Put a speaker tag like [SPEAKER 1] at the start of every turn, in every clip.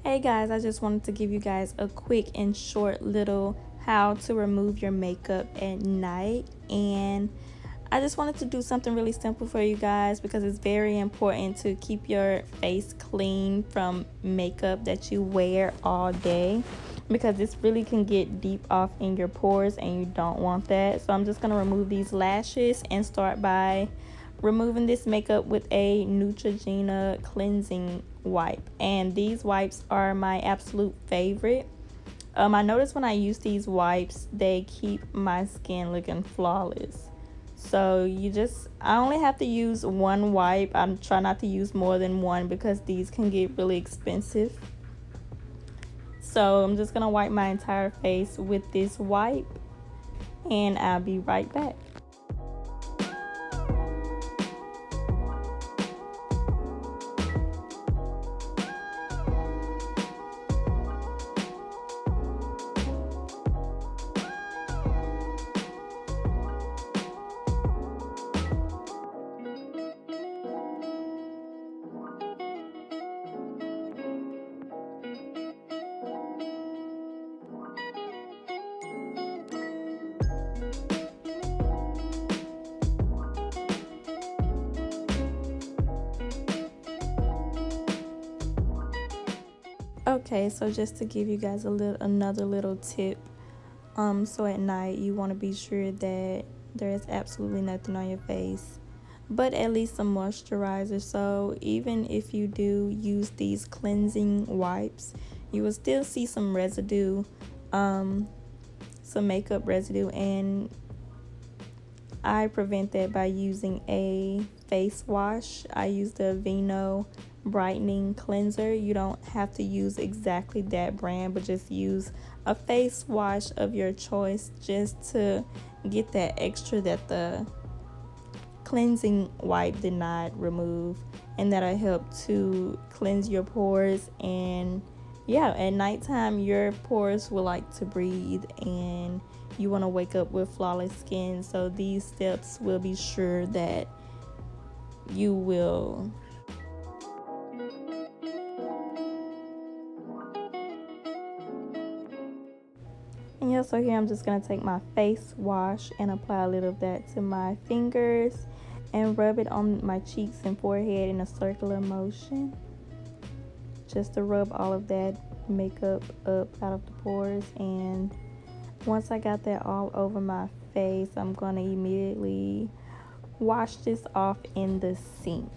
[SPEAKER 1] Hey guys, I just wanted to give you guys a quick and short little how to remove your makeup at night. And I just wanted to do something really simple for you guys because it's very important to keep your face clean from makeup that you wear all day, because this really can get deep off in your pores and you don't want that. So I'm just going to remove these lashes and start by removing this makeup with a Neutrogena cleansing wipe. And these wipes are my absolute favorite. I notice when I use these wipes, they keep my skin looking flawless. So I only have to use one wipe. I'm trying not to use more than one because these can get really expensive. So I'm just gonna wipe my entire face with this wipe, and I'll be right back. Okay, so just to give you guys another little tip, so at night you want to be sure that there is absolutely nothing on your face, but at least some moisturizer. So even if you do use these cleansing wipes, you will still see some residue, some makeup residue, and I prevent that by using a face wash. I use the Vino brightening cleanser. You don't have to use exactly that brand, but just use a face wash of your choice just to get that extra that the cleansing wipe did not remove, and that'll help to cleanse your pores. And yeah, at nighttime your pores will like to breathe and you want to wake up with flawless skin. So these steps will be sure that you will. And yeah, so here I'm just going to take my face wash and apply a little of that to my fingers and rub it on my cheeks and forehead in a circular motion, just to rub all of that makeup up out of the pores. And once I got that all over my face, I'm going to immediately wash this off in the sink.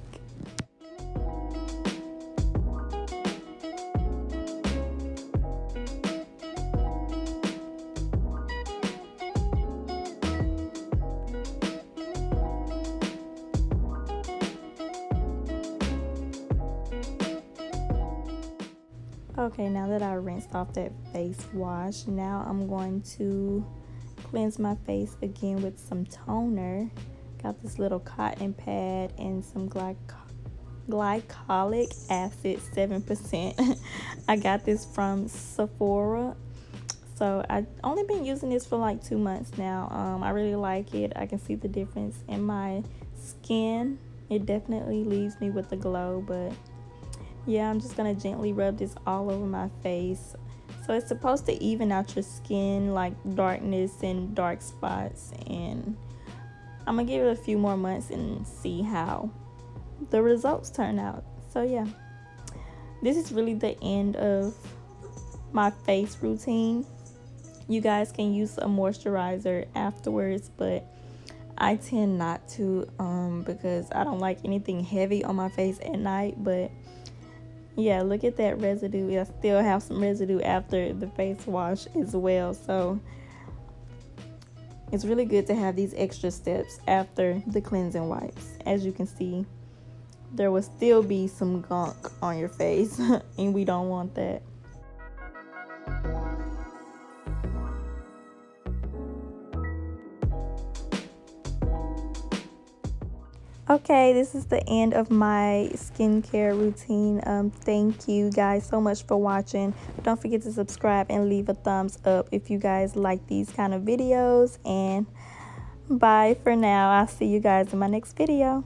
[SPEAKER 1] Okay, now that I rinsed off that face wash, now I'm going to cleanse my face again with some toner. Got this little cotton pad and some glycolic acid 7%. I got this from Sephora. So I've only been using this for like 2 months now. I really like it. I can see the difference in my skin. It definitely leaves me with a glow. But yeah, I'm just gonna gently rub this all over my face. So it's supposed to even out your skin, like darkness and dark spots. And I'm gonna give it a few more months and see how the results turn out. So yeah, this is really the end of my face routine. You guys can use a moisturizer afterwards, but I tend not to, because I don't like anything heavy on my face at night. But yeah, look at that residue. I still have some residue after the face wash as well. So it's really good to have these extra steps after the cleansing wipes. As you can see, there will still be some gunk on your face and we don't want that. Okay, this is the end of my skincare routine. Thank you guys so much for watching. Don't forget to subscribe and leave a thumbs up if you guys like these kind of videos. And bye for now. I'll see you guys in my next video.